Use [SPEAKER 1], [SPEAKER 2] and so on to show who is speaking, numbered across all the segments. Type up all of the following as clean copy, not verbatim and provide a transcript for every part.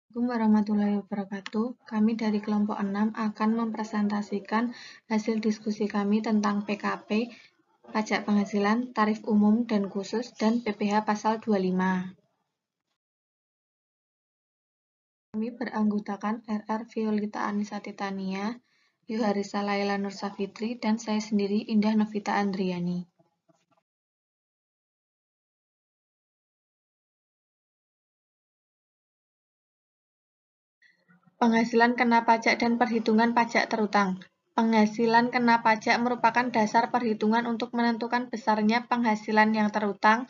[SPEAKER 1] Assalamualaikum warahmatullahi wabarakatuh. Kami dari kelompok 6 akan mempresentasikan hasil diskusi kami tentang PKP, pajak penghasilan, tarif umum dan khusus, dan PPh pasal 25. Kami beranggotakan RR Violita Anissa Titania, Yuharisa Laila Nursafitri, dan saya sendiri Indah Novita Andriani. Penghasilan kena pajak dan perhitungan pajak terutang. Penghasilan kena pajak merupakan dasar perhitungan untuk menentukan besarnya penghasilan yang terutang.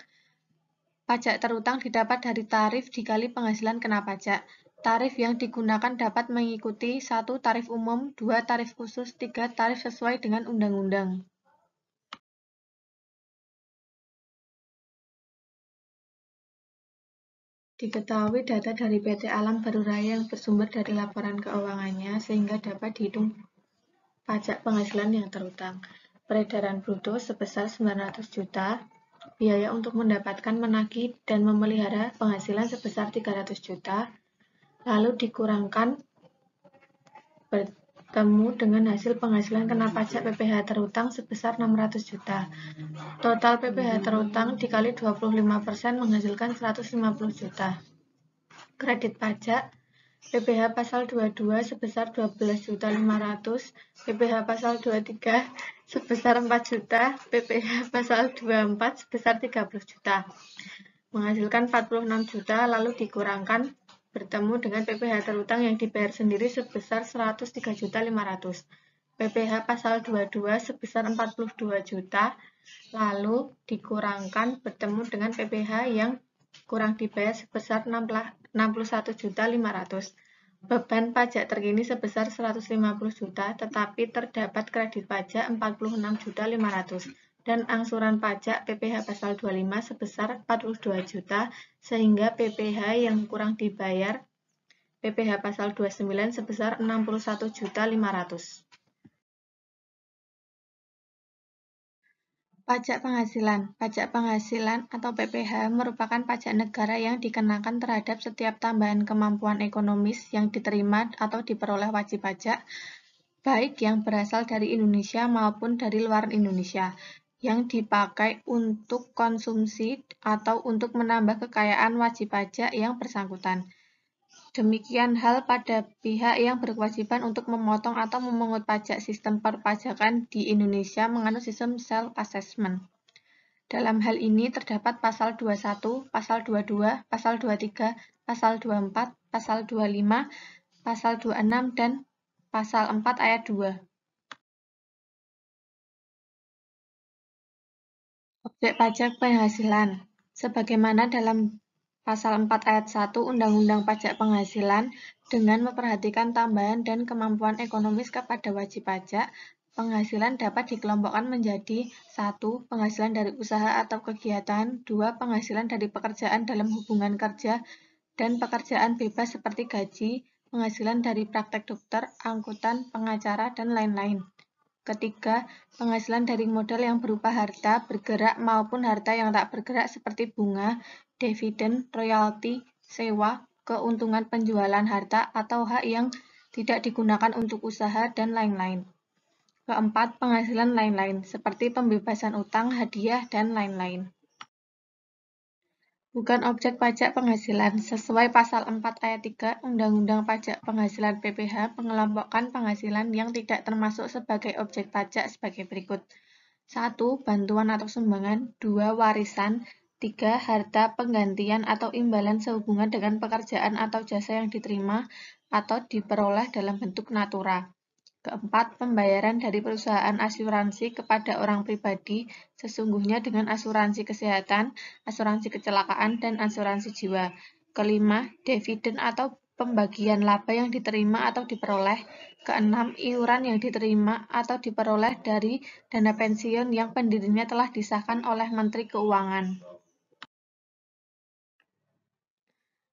[SPEAKER 1] Pajak terutang didapat dari tarif dikali penghasilan kena pajak. Tarif yang digunakan dapat mengikuti 1. Tarif umum, 2. Tarif khusus, 3. Tarif sesuai dengan undang-undang. Diketahui data dari PT Alam Baru Raya yang bersumber dari laporan keuangannya sehingga dapat dihitung pajak penghasilan yang terutang. Peredaran bruto sebesar 900 juta, biaya untuk mendapatkan, menagih, dan memelihara penghasilan sebesar 300 juta, lalu dikurangkan bertemu dengan hasil penghasilan kena pajak PPh terutang sebesar 600 juta. Total PPh terutang dikali 25% menghasilkan 150 juta. Kredit pajak PPh pasal 22 sebesar 12.500.000, PPh pasal 23 sebesar 4 juta, PPh pasal 24 sebesar 30 juta. Menghasilkan 46 juta lalu dikurangkan bertemu dengan PPh terutang yang dibayar sendiri sebesar 103.500.000. PPh pasal 22 sebesar 42 juta lalu dikurangkan bertemu dengan PPh yang kurang dibayar sebesar 61.500.000. Beban pajak terkini sebesar 150 juta, tetapi terdapat kredit pajak 46.500.000 dan angsuran pajak PPh pasal 25 sebesar 42 juta, sehingga PPh yang kurang dibayar PPh pasal 29 sebesar 61.500.000. Pajak penghasilan. Pajak penghasilan atau PPh merupakan pajak negara yang dikenakan terhadap setiap tambahan kemampuan ekonomis yang diterima atau diperoleh wajib pajak, baik yang berasal dari Indonesia maupun dari luar Indonesia, yang dipakai untuk konsumsi atau untuk menambah kekayaan wajib pajak yang bersangkutan. Demikian hal pada pihak yang berkewajiban untuk memotong atau memungut pajak. Sistem perpajakan di Indonesia menganut sistem self-assessment. Dalam hal ini terdapat pasal 21, pasal 22, pasal 23, pasal 24, pasal 25, pasal 26, dan pasal 4 ayat 2. Objek pajak penghasilan. Sebagaimana dalam pasal 4 ayat 1 Undang-Undang Pajak Penghasilan, dengan memperhatikan tambahan dan kemampuan ekonomis kepada wajib pajak, penghasilan dapat dikelompokkan menjadi 1. Penghasilan dari usaha atau kegiatan, 2. Penghasilan dari pekerjaan dalam hubungan kerja dan pekerjaan bebas seperti gaji, penghasilan dari praktek dokter, angkutan, pengacara, dan lain-lain. Ketiga, penghasilan dari modal yang berupa harta bergerak maupun harta yang tak bergerak seperti bunga, dividen, royalti, sewa, keuntungan penjualan harta atau hak yang tidak digunakan untuk usaha, dan lain-lain. Keempat, penghasilan lain-lain seperti pembebasan utang, hadiah, dan lain-lain. Bukan objek pajak penghasilan. Sesuai pasal 4 ayat 3 Undang-Undang Pajak Penghasilan PPh, mengelompokkan penghasilan yang tidak termasuk sebagai objek pajak sebagai berikut. 1. Bantuan atau sumbangan. 2. Warisan. 3. Harta penggantian atau imbalan sehubungan dengan pekerjaan atau jasa yang diterima atau diperoleh dalam bentuk natura. Keempat, pembayaran dari perusahaan asuransi kepada orang pribadi sesungguhnya dengan asuransi kesehatan, asuransi kecelakaan, dan asuransi jiwa. Kelima, dividen atau pembagian laba yang diterima atau diperoleh. Keenam, iuran yang diterima atau diperoleh dari dana pensiun yang pendirinya telah disahkan oleh Menteri Keuangan.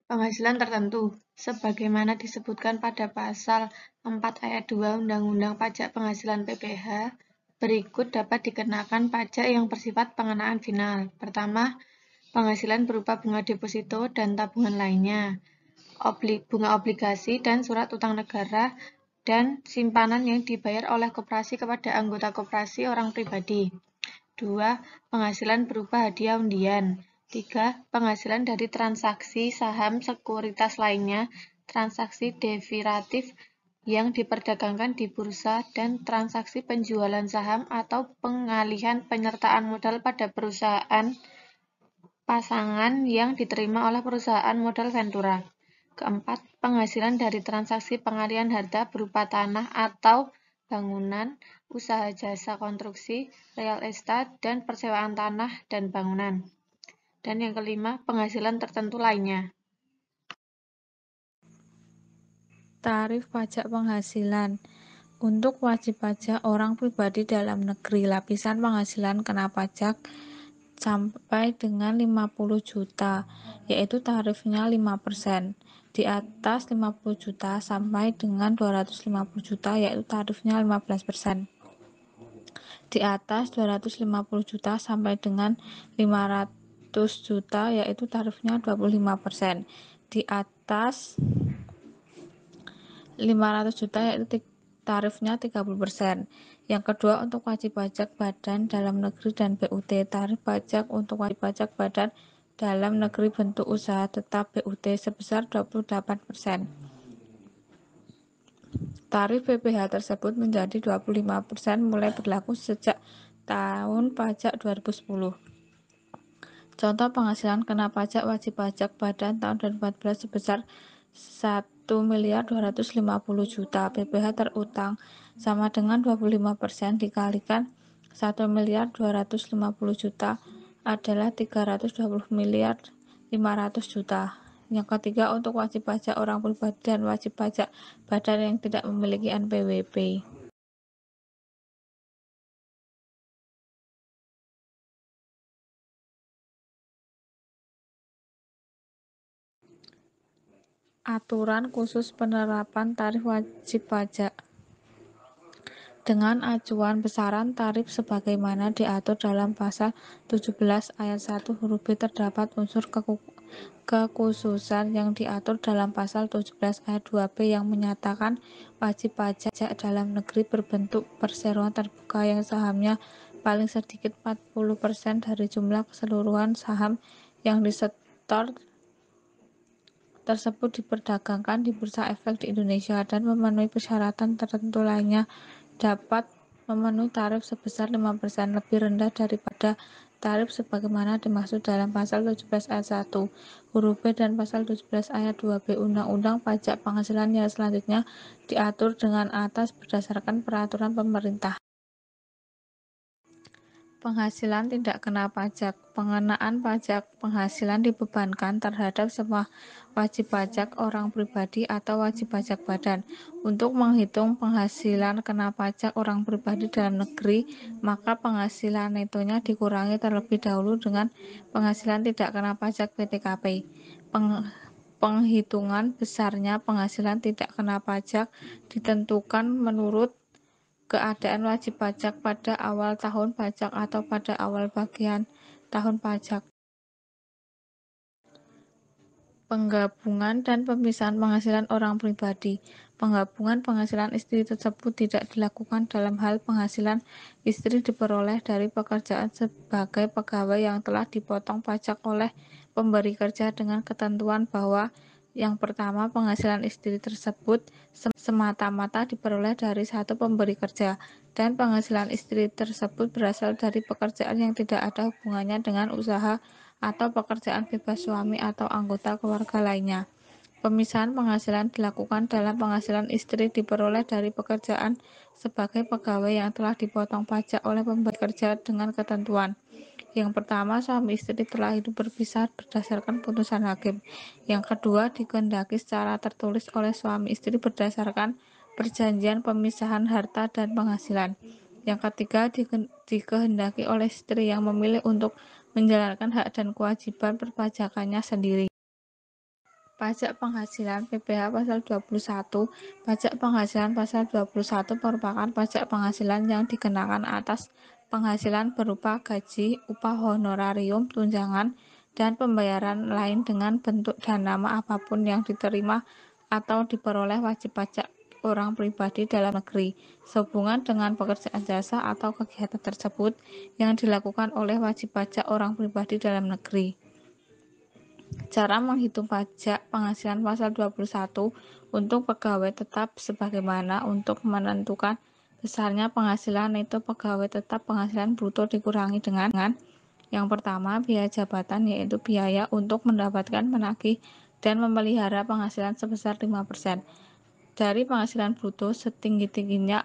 [SPEAKER 1] Penghasilan tertentu, sebagaimana disebutkan pada pasal 4 ayat 2 Undang-Undang Pajak Penghasilan PPh, berikut dapat dikenakan pajak yang bersifat pengenaan final. Pertama, penghasilan berupa bunga deposito dan tabungan lainnya. bunga obligasi dan surat utang negara, dan simpanan yang dibayar oleh koperasi kepada anggota koperasi orang pribadi. 2. Penghasilan berupa hadiah undian. 3. Penghasilan dari transaksi saham sekuritas lainnya, transaksi derivatif yang diperdagangkan di bursa, dan transaksi penjualan saham atau pengalihan penyertaan modal pada perusahaan pasangan yang diterima oleh perusahaan modal Ventura. Keempat, penghasilan dari transaksi pengalihan harta berupa tanah atau bangunan, usaha jasa konstruksi, real estate, dan persewaan tanah dan bangunan. Dan yang kelima, penghasilan tertentu lainnya.
[SPEAKER 2] Tarif pajak penghasilan. Untuk wajib pajak orang pribadi dalam negeri, lapisan penghasilan kena pajak sampai dengan 50 juta, yaitu tarifnya 5%. Di atas 50 juta sampai dengan 250 juta, yaitu tarifnya 15%. Di atas 250 juta sampai dengan 500 juta, yaitu tarifnya 25%. Di atas 500 juta, yaitu tarifnya 30%. Yang kedua, untuk wajib pajak badan dalam negeri dan BUT. Tarif pajak untuk wajib pajak badan dalam negeri bentuk usaha tetap BUT sebesar 28%. Tarif PPh tersebut menjadi 25% mulai berlaku sejak tahun pajak 2010. Contoh penghasilan kena pajak wajib pajak badan tahun 2014 sebesar 1.250 juta. PPh terutang sama dengan 25% dikalikan 1.250 juta adalah 320.500 juta. Yang ketiga, untuk wajib pajak orang pribadi dan wajib pajak badan yang tidak memiliki NPWP. Aturan khusus penerapan tarif wajib pajak. Dengan acuan besaran tarif sebagaimana diatur dalam pasal 17 ayat 1 huruf B, terdapat unsur kekhususan yang diatur dalam pasal 17 ayat 2B yang menyatakan wajib pajak dalam negeri berbentuk perseroan terbuka yang sahamnya paling sedikit 40% dari jumlah keseluruhan saham yang disetor tersebut diperdagangkan di Bursa Efek di Indonesia dan memenuhi persyaratan tertentu lainnya dapat memenuhi tarif sebesar 5% lebih rendah daripada tarif sebagaimana dimaksud dalam pasal 17 ayat 1 huruf B dan pasal 17 ayat 2B Undang-Undang Pajak Penghasilan yang selanjutnya diatur dengan atas berdasarkan peraturan pemerintah. Penghasilan tidak kena pajak. Pengenaan pajak penghasilan dibebankan terhadap semua wajib pajak orang pribadi atau wajib pajak badan. Untuk menghitung penghasilan kena pajak orang pribadi dalam negeri, maka penghasilan netonya dikurangi terlebih dahulu dengan penghasilan tidak kena pajak PTKP. Penghitungan besarnya penghasilan tidak kena pajak ditentukan menurut keadaan wajib pajak pada awal tahun pajak atau pada awal bagian tahun pajak. Penggabungan dan pemisahan penghasilan orang pribadi. Penggabungan penghasilan istri tersebut tidak dilakukan dalam hal penghasilan istri diperoleh dari pekerjaan sebagai pegawai yang telah dipotong pajak oleh pemberi kerja dengan ketentuan bahwa yang pertama, penghasilan istri tersebut semata-mata diperoleh dari satu pemberi kerja, dan penghasilan istri tersebut berasal dari pekerjaan yang tidak ada hubungannya dengan usaha atau pekerjaan bebas suami atau anggota keluarga lainnya. Pemisahan penghasilan dilakukan dalam penghasilan istri diperoleh dari pekerjaan sebagai pegawai yang telah dipotong pajak oleh pemberi kerja dengan ketentuan. Yang pertama, suami istri telah hidup berpisah berdasarkan putusan hakim. Yang kedua, dikehendaki secara tertulis oleh suami istri berdasarkan perjanjian pemisahan harta dan penghasilan. Yang ketiga, dikehendaki oleh istri yang memilih untuk menjalankan hak dan kewajiban perpajakannya sendiri. Pajak penghasilan PPh pasal 21. Pajak penghasilan pasal 21 merupakan pajak penghasilan yang dikenakan atas penghasilan berupa gaji, upah honorarium, tunjangan, dan pembayaran lain dengan bentuk dan nama apapun yang diterima atau diperoleh wajib pajak orang pribadi dalam negeri sehubungan dengan pekerjaan jasa atau kegiatan tersebut yang dilakukan oleh wajib pajak orang pribadi dalam negeri. Cara menghitung pajak penghasilan pasal 21 untuk pegawai tetap sebagaimana untuk menentukan besarnya penghasilan neto pegawai tetap penghasilan bruto dikurangi dengan yang pertama, biaya jabatan, yaitu biaya untuk mendapatkan, menagih, dan memelihara penghasilan sebesar 5% dari penghasilan bruto setinggi-tingginya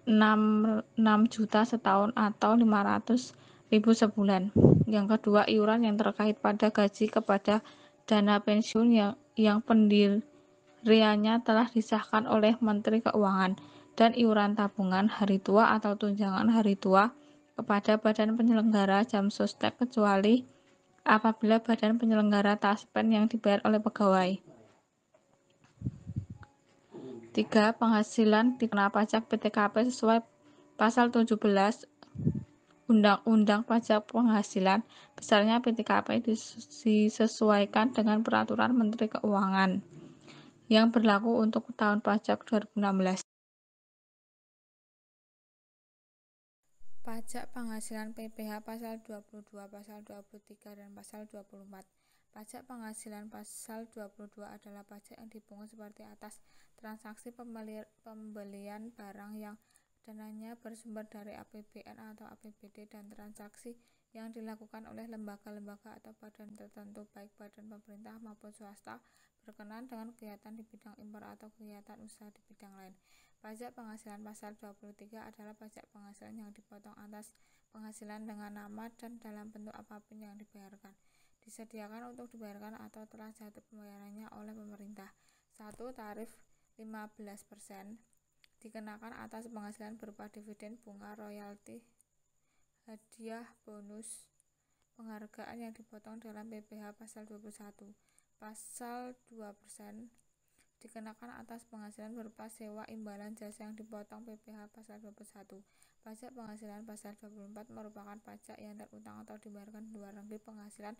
[SPEAKER 2] 6 juta setahun atau 500.000 sebulan. Yang kedua, iuran yang terkait pada gaji kepada dana pensiun yang pendiriannya telah disahkan oleh Menteri Keuangan, dan iuran tabungan hari tua atau tunjangan hari tua kepada badan penyelenggara jam sostek kecuali apabila badan penyelenggara taspen yang dibayar oleh pegawai. 3. Penghasilan dikenakan pajak PTKP sesuai pasal 17 Undang-Undang Pajak Penghasilan. Besarnya PTKP disesuaikan dengan Peraturan Menteri Keuangan yang berlaku untuk tahun pajak 2016. Pajak penghasilan PPh pasal 22, pasal 23, dan pasal 24. Pajak penghasilan pasal 22 adalah pajak yang dipungut seperti atas transaksi pembelian barang yang dananya bersumber dari APBN atau APBD dan transaksi yang dilakukan oleh lembaga-lembaga atau badan tertentu baik badan pemerintah maupun swasta berkenaan dengan kegiatan di bidang impor atau kegiatan usaha di bidang lain. Pajak penghasilan pasal 23 adalah pajak penghasilan yang dipotong atas penghasilan dengan nama dan dalam bentuk apapun yang dibayarkan, disediakan untuk dibayarkan atau telah jatuh pembayarannya oleh pemerintah. 1. Tarif 15% dikenakan atas penghasilan berupa dividen, bunga, royalti, hadiah, bonus, penghargaan yang dipotong dalam PPh pasal 21. Pasal 2% dikenakan atas penghasilan berupa sewa imbalan jasa yang dipotong PPh pasal 21. Pajak penghasilan pasal 24 merupakan pajak yang terutang atau dibayarkan di luar negeri. Penghasilan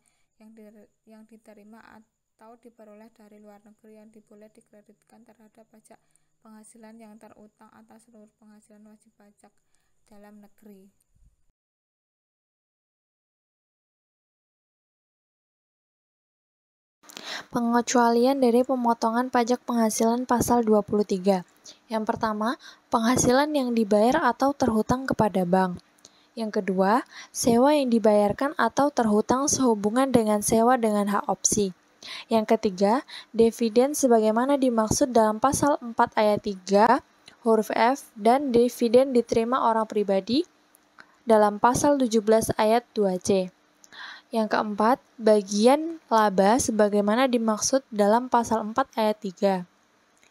[SPEAKER 2] yang diterima atau diperoleh dari luar negeri yang diboleh dikreditkan terhadap pajak penghasilan yang terutang atas seluruh penghasilan wajib pajak dalam negeri.
[SPEAKER 1] Pengecualian dari pemotongan pajak penghasilan pasal 23. Yang pertama, penghasilan yang dibayar atau terhutang kepada bank. Yang kedua, sewa yang dibayarkan atau terhutang sehubungan dengan sewa dengan hak opsi. Yang ketiga, dividen sebagaimana dimaksud dalam pasal 4 ayat 3 huruf F dan dividen diterima orang pribadi dalam pasal 17 ayat 2C. Yang keempat, bagian laba sebagaimana dimaksud dalam pasal 4 ayat 3.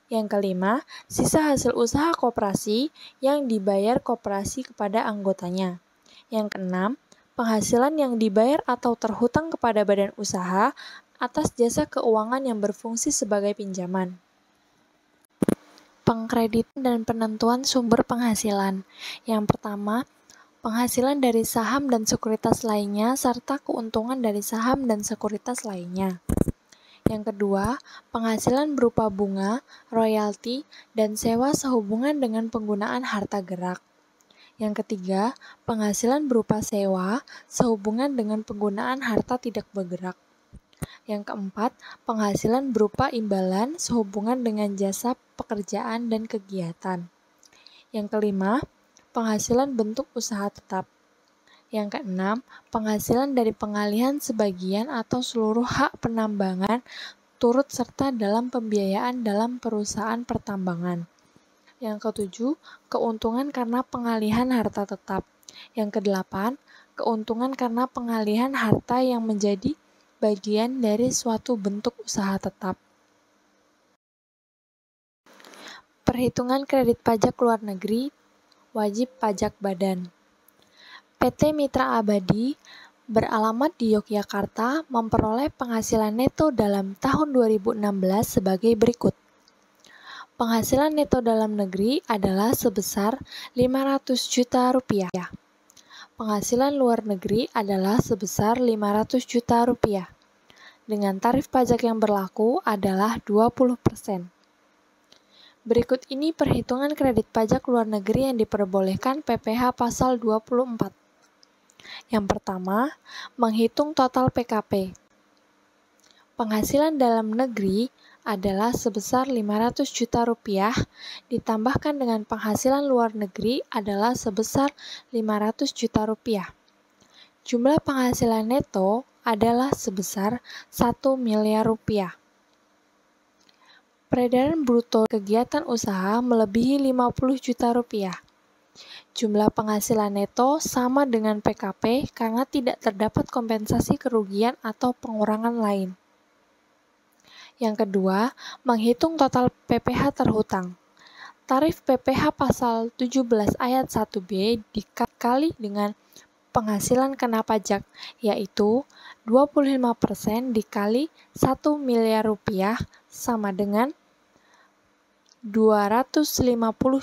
[SPEAKER 1] Yang kelima, sisa hasil usaha koperasi yang dibayar koperasi kepada anggotanya. Yang keenam, penghasilan yang dibayar atau terhutang kepada badan usaha atas jasa keuangan yang berfungsi sebagai pinjaman. Pengkreditan dan penentuan sumber penghasilan. Yang pertama, penghasilan dari saham dan sekuritas lainnya, serta keuntungan dari saham dan sekuritas lainnya. Yang kedua, penghasilan berupa bunga, royalti, dan sewa sehubungan dengan penggunaan harta gerak. Yang ketiga, penghasilan berupa sewa sehubungan dengan penggunaan harta tidak bergerak. Yang keempat, penghasilan berupa imbalan sehubungan dengan jasa pekerjaan dan kegiatan. Yang kelima, penghasilan bentuk usaha tetap. Yang keenam, penghasilan dari pengalihan sebagian atau seluruh hak penambangan turut serta dalam pembiayaan dalam perusahaan pertambangan. Yang ketujuh, keuntungan karena pengalihan harta tetap. Yang kedelapan, keuntungan karena pengalihan harta yang menjadi bagian dari suatu bentuk usaha tetap. Perhitungan kredit pajak luar negeri wajib pajak badan. PT Mitra Abadi beralamat di Yogyakarta memperoleh penghasilan neto dalam tahun 2016 sebagai berikut. Penghasilan neto dalam negeri adalah sebesar 500 juta rupiah. penghasilan luar negeri adalah sebesar 500 juta rupiah. Dengan tarif pajak yang berlaku adalah 20%. Berikut ini perhitungan kredit pajak luar negeri yang diperbolehkan PPh pasal 24. Yang pertama, menghitung total PKP. Penghasilan dalam negeri adalah sebesar 500 juta rupiah, ditambahkan dengan penghasilan luar negeri adalah sebesar 500 juta rupiah. Jumlah penghasilan neto adalah sebesar 1 miliar rupiah. Peredaran bruto kegiatan usaha melebihi 50 juta rupiah. Jumlah penghasilan neto sama dengan PKP karena tidak terdapat kompensasi kerugian atau pengurangan lain. Yang kedua, menghitung total PPh terhutang. Tarif PPh pasal 17 ayat 1b dikali dengan penghasilan kena pajak, yaitu 25% dikali 1 miliar rupiah sama dengan 250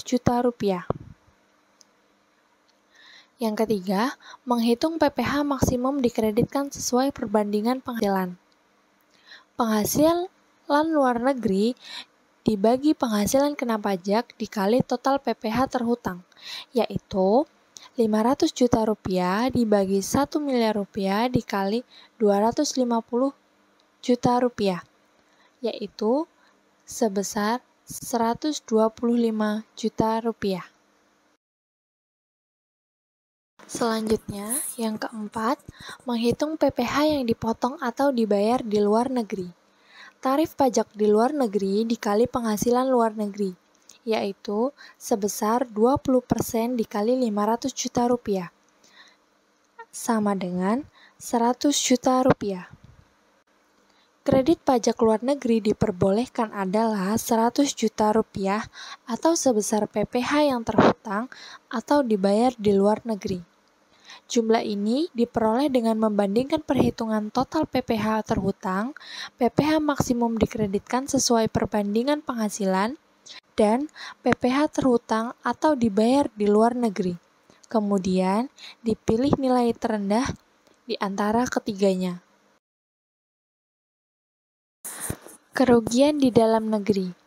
[SPEAKER 1] juta rupiah. Yang ketiga, menghitung PPh maksimum dikreditkan sesuai perbandingan penghasilan. Penghasilan luar negeri dibagi penghasilan kena pajak dikali total PPh terhutang, yaitu 500 juta rupiah dibagi 1 miliar rupiah dikali 250 juta rupiah, yaitu sebesar 125 juta rupiah. Selanjutnya, yang keempat, menghitung PPh yang dipotong atau dibayar di luar negeri. Tarif pajak di luar negeri dikali penghasilan luar negeri, yaitu sebesar 20% dikali 500 juta rupiah, sama dengan 100 juta rupiah. Kredit pajak luar negeri diperbolehkan adalah 100 juta rupiah atau sebesar PPh yang terhutang atau dibayar di luar negeri. Jumlah ini diperoleh dengan membandingkan perhitungan total PPh terhutang, PPh maksimum dikreditkan sesuai perbandingan penghasilan, dan PPh terhutang atau dibayar di luar negeri. Kemudian, dipilih nilai terendah di antara ketiganya. Kerugian di dalam negeri.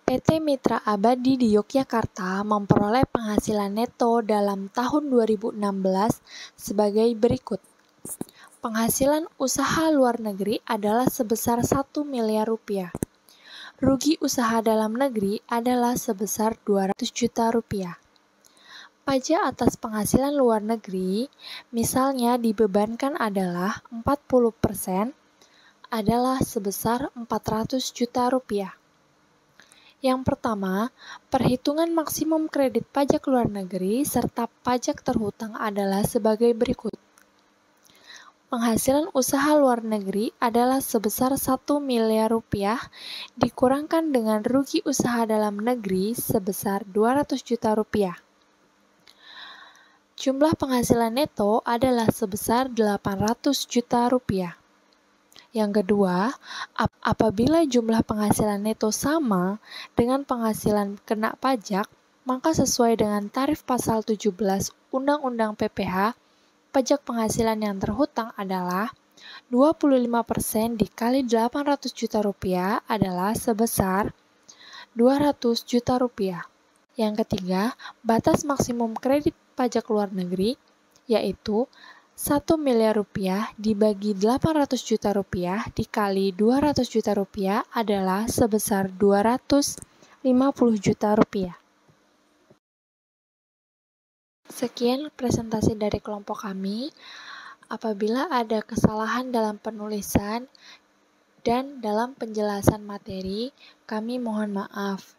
[SPEAKER 1] PT Mitra Abadi di Yogyakarta memperoleh penghasilan neto dalam tahun 2016 sebagai berikut. Penghasilan usaha luar negeri adalah sebesar 1 miliar rupiah. Rugi usaha dalam negeri adalah sebesar 200 juta rupiah. Pajak atas penghasilan luar negeri, misalnya dibebankan adalah 40%, adalah sebesar 400 juta rupiah. Yang pertama, perhitungan maksimum kredit pajak luar negeri serta pajak terhutang adalah sebagai berikut. Penghasilan usaha luar negeri adalah sebesar 1 miliar rupiah dikurangkan dengan rugi usaha dalam negeri sebesar 200 juta rupiah. Jumlah penghasilan neto adalah sebesar 800 juta rupiah. Yang kedua, apabila jumlah penghasilan neto sama dengan penghasilan kena pajak, maka sesuai dengan tarif pasal 17 Undang-Undang PPh, pajak penghasilan yang terhutang adalah 25% dikali 800 juta rupiah adalah sebesar 200 juta rupiah. Yang ketiga, batas maksimum kredit pajak luar negeri, yaitu 1 miliar rupiah dibagi 800 juta rupiah dikali 200 juta rupiah adalah sebesar 250 juta rupiah. Sekian presentasi dari kelompok kami. Apabila ada kesalahan dalam penulisan dan dalam penjelasan materi, kami mohon maaf.